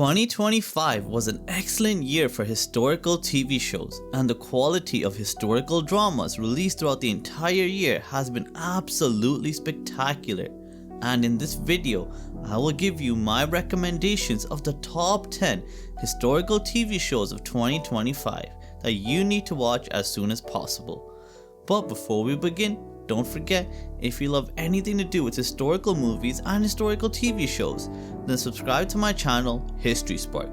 2025 was an excellent year for historical TV shows, and the quality of historical dramas released throughout the entire year has been absolutely spectacular. And in this video, I will give you my recommendations of the top 10 historical TV shows of 2025 that you need to watch as soon as possible. But before we begin, don't forget, if you love anything to do with historical movies and historical TV shows, then subscribe to my channel, History Spark.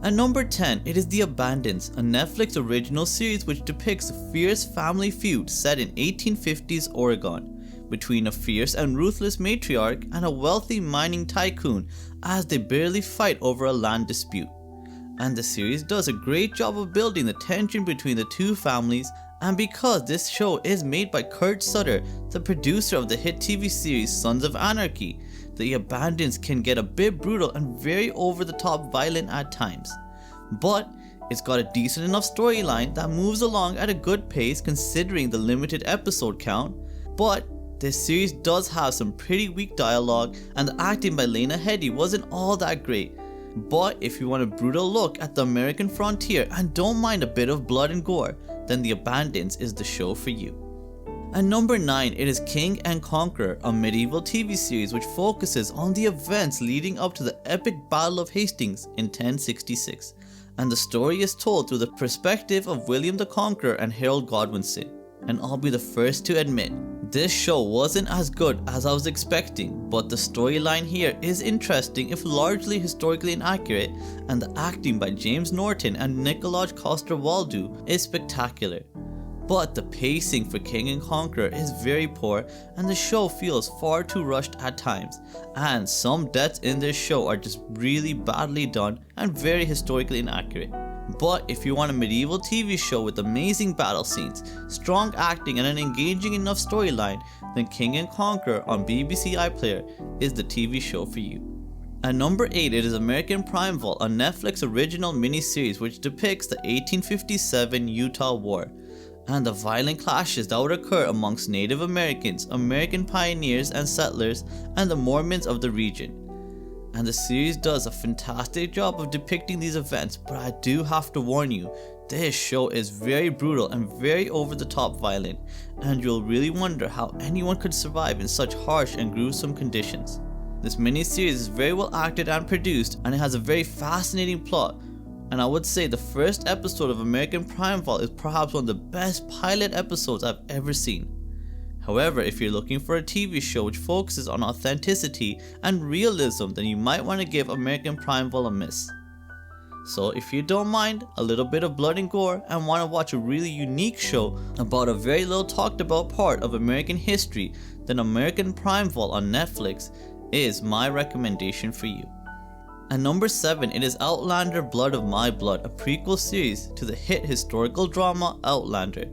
At number 10, it is The Abandons, a Netflix original series which depicts a fierce family feud set in 1850s Oregon between a fierce and ruthless matriarch and a wealthy mining tycoon as they barely fight over a land dispute. And the series does a great job of building the tension between the two families, and because this show is made by Kurt Sutter, the producer of the hit TV series Sons of Anarchy, The Abandons can get a bit brutal and very over the top violent at times. But it's got a decent enough storyline that moves along at a good pace considering the limited episode count. But this series does have some pretty weak dialogue, and the acting by Lena Headey wasn't all that great. But if you want a brutal look at the American frontier and don't mind a bit of blood and gore, then The Abandons is the show for you. At number 9, it is King and Conqueror, a medieval TV series which focuses on the events leading up to the epic Battle of Hastings in 1066, and the story is told through the perspective of William the Conqueror and Harold Godwinson. And I'll be the first to admit, this show wasn't as good as I was expecting, but the storyline here is interesting if largely historically inaccurate, and the acting by James Norton and Nikolaj Coster-Waldau is spectacular. But the pacing for King and Conqueror is very poor, and the show feels far too rushed at times, and some deaths in this show are just really badly done and very historically inaccurate. But if you want a medieval TV show with amazing battle scenes, strong acting and an engaging enough storyline, then King and Conqueror on BBC iPlayer is the TV show for you. At number 8, it is American Prime Vault, a Netflix original miniseries which depicts the 1857 Utah War and the violent clashes that would occur amongst Native Americans, American pioneers and settlers, and the Mormons of the region. And the series does a fantastic job of depicting these events, but I do have to warn you, this show is very brutal and very over the top violent, and you'll really wonder how anyone could survive in such harsh and gruesome conditions. This miniseries is very well acted and produced, and it has a very fascinating plot, and I would say the first episode of American Prime Vault is perhaps one of the best pilot episodes I've ever seen. However, if you're looking for a TV show which focuses on authenticity and realism, then you might want to give American Prime Vault a miss. So if you don't mind a little bit of blood and gore and want to watch a really unique show about a very little talked about part of American history, then American Prime Vault on Netflix is my recommendation for you. At number 7, it is Outlander Blood of My Blood, a prequel series to the hit historical drama Outlander.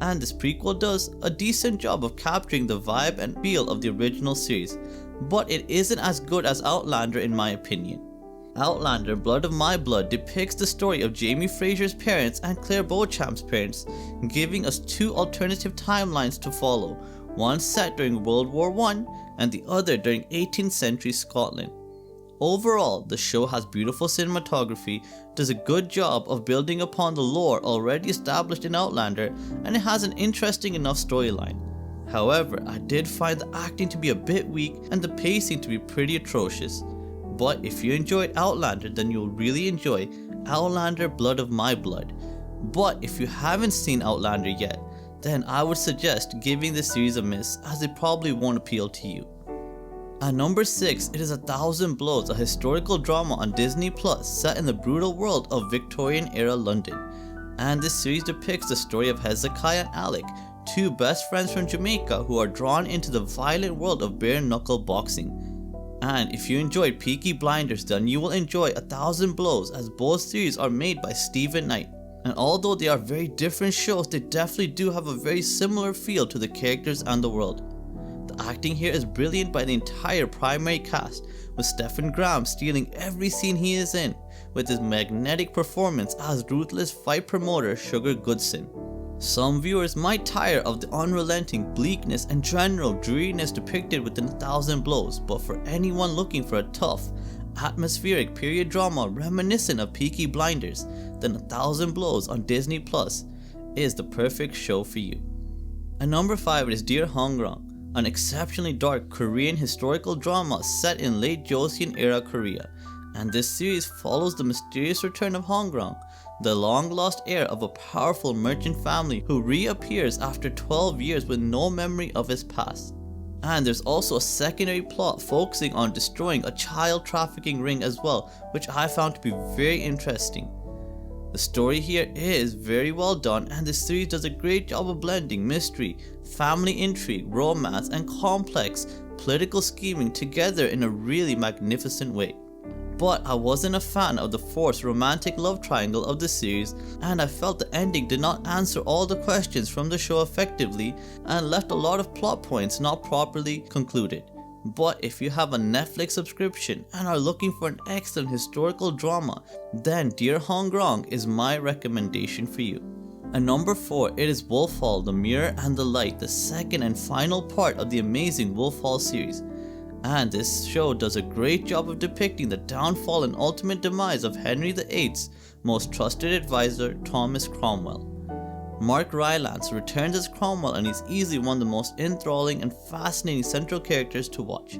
And this prequel does a decent job of capturing the vibe and feel of the original series, but it isn't as good as Outlander in my opinion. Outlander Blood of My Blood depicts the story of Jamie Fraser's parents and Claire Beauchamp's parents, giving us two alternative timelines to follow, one set during World War I and the other during 18th century Scotland. Overall, the show has beautiful cinematography, does a good job of building upon the lore already established in Outlander, and it has an interesting enough storyline. However, I did find the acting to be a bit weak and the pacing to be pretty atrocious. But if you enjoyed Outlander, then you'll really enjoy Outlander Blood of My Blood. But if you haven't seen Outlander yet, then I would suggest giving this series a miss, as it probably won't appeal to you. At number 6, it is 1000 Blows, a historical drama on Disney Plus set in the brutal world of Victorian-era London. And this series depicts the story of Hezekiah and Alec, two best friends from Jamaica who are drawn into the violent world of bare-knuckle boxing. And if you enjoyed Peaky Blinders, then you will enjoy 1000 Blows, as both series are made by Stephen Knight. And although they are very different shows, they definitely do have a very similar feel to the characters and the world. The acting here is brilliant by the entire primary cast, with Stephen Graham stealing every scene he is in, with his magnetic performance as ruthless fight promoter Sugar Goodson. Some viewers might tire of the unrelenting bleakness and general dreariness depicted within 1000 Blows, but for anyone looking for a tough atmospheric period drama reminiscent of Peaky Blinders, then 1,000 Blows on Disney Plus is the perfect show for you. At number 5 is Dear Hongrang, an exceptionally dark Korean historical drama set in late Joseon era Korea, and this series follows the mysterious return of Hongrang, the long-lost heir of a powerful merchant family who reappears after 12 years with no memory of his past. And there's also a secondary plot focusing on destroying a child trafficking ring as well, which I found to be very interesting. The story here is very well done, and the series does a great job of blending mystery, family intrigue, romance, and complex political scheming together in a really magnificent way. But I wasn't a fan of the forced romantic love triangle of the series, and I felt the ending did not answer all the questions from the show effectively and left a lot of plot points not properly concluded. But if you have a Netflix subscription and are looking for an excellent historical drama, then Dear Hongrang is my recommendation for you. At number 4, it is Wolf Hall: The Mirror and the Light, the second and final part of the amazing Wolf Hall series. And this show does a great job of depicting the downfall and ultimate demise of Henry VIII's most trusted advisor, Thomas Cromwell. Mark Rylance returns as Cromwell, and he's easily one of the most enthralling and fascinating central characters to watch.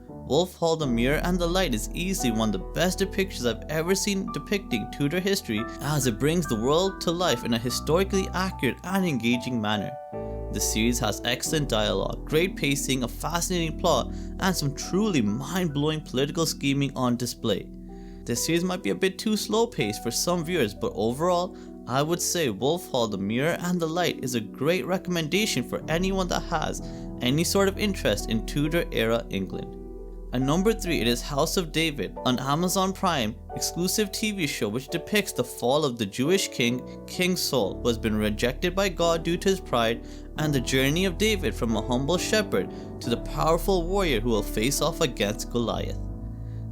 Wolf Hall: The Mirror and the Light is easily one of the best depictions I've ever seen depicting Tudor history, as it brings the world to life in a historically accurate and engaging manner. The series has excellent dialogue, great pacing, a fascinating plot, and some truly mind-blowing political scheming on display. This series might be a bit too slow-paced for some viewers, but overall, I would say Wolf Hall: The Mirror and the Light is a great recommendation for anyone that has any sort of interest in Tudor-era England. At number 3, it is House of David, an Amazon Prime exclusive TV show which depicts the fall of the Jewish king, King Saul, who has been rejected by God due to his pride, and the journey of David from a humble shepherd to the powerful warrior who will face off against Goliath.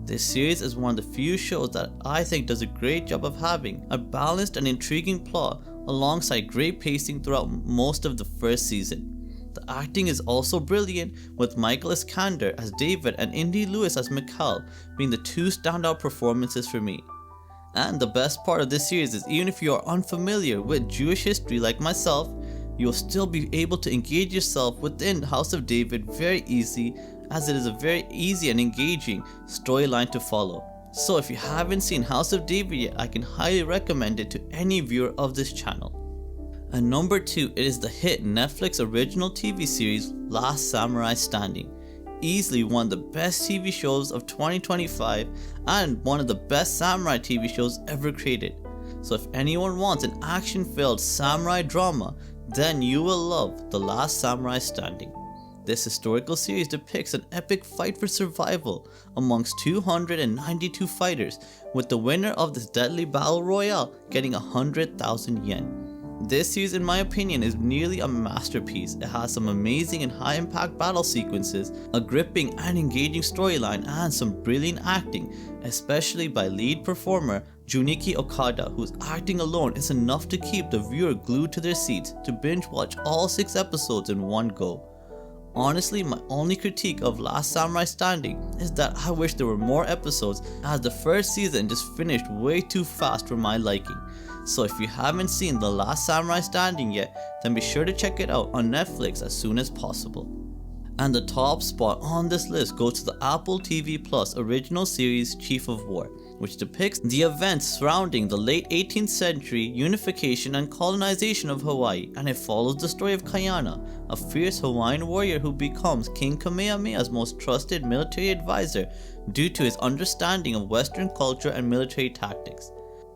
This series is one of the few shows that I think does a great job of having a balanced and intriguing plot alongside great pacing throughout most of the first season. The acting is also brilliant, with Michael Iskander as David and Indy Lewis as Mikhail being the two standout performances for me. And the best part of this series is, even if you are unfamiliar with Jewish history like myself, you'll still be able to engage yourself within House of David very easily, as it is a very easy and engaging storyline to follow. So if you haven't seen House of David yet, I can highly recommend it to any viewer of this channel. At number 2, it is the hit Netflix original TV series Last Samurai Standing. Easily one of the best TV shows of 2025 and one of the best samurai TV shows ever created. So if anyone wants an action-filled samurai drama, then you will love The Last Samurai Standing. This historical series depicts an epic fight for survival amongst 292 fighters, with the winner of this deadly battle royale getting 100,000 yen. This series, in my opinion, is nearly a masterpiece. It has some amazing and high impact battle sequences, a gripping and engaging storyline, and some brilliant acting, especially by lead performer Junichi Okada, whose acting alone is enough to keep the viewer glued to their seats to binge watch all 6 episodes in one go. Honestly, my only critique of Last Samurai Standing is that I wish there were more episodes, as the first season just finished way too fast for my liking. So if you haven't seen The Last Samurai Standing yet, then be sure to check it out on Netflix as soon as possible. And the top spot on this list goes to the Apple TV Plus original series Chief of War, which depicts the events surrounding the late 18th century unification and colonization of Hawaii, and it follows the story of Kayana, a fierce Hawaiian warrior who becomes King Kamehameha's most trusted military advisor due to his understanding of Western culture and military tactics.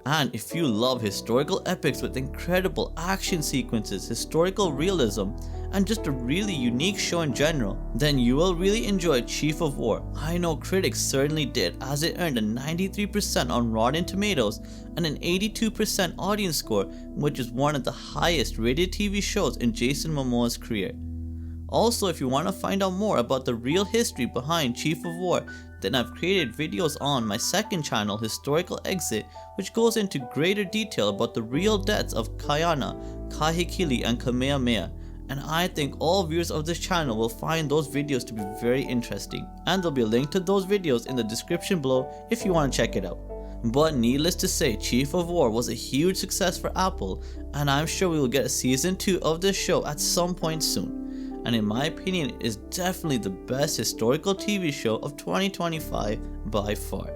And if you love historical epics with incredible action sequences, historical realism, and just a really unique show in general, then you will really enjoy Chief of War. I know critics certainly did, as it earned a 93% on Rotten Tomatoes and an 82% audience score, which is one of the highest rated TV shows in Jason Momoa's career. Also, if you want to find out more about the real history behind Chief of War, then I've created videos on my second channel, Historical Exit, which goes into greater detail about the real deaths of Kayana, Kahekili, and Kamehameha, and I think all viewers of this channel will find those videos to be very interesting, and there'll be a link to those videos in the description below if you want to check it out. But needless to say, Chief of War was a huge success for Apple, and I'm sure we will get a season 2 of this show at some point soon. And in my opinion, it is definitely the best historical TV show of 2025 by far.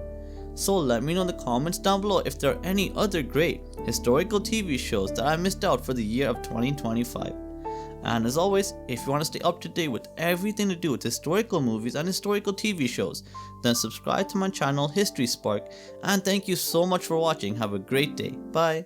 So let me know in the comments down below if there are any other great historical TV shows that I missed out for the year of 2025. And as always, if you want to stay up to date with everything to do with historical movies and historical TV shows, then subscribe to my channel History Spark, and thank you so much for watching. Have a great day. Bye.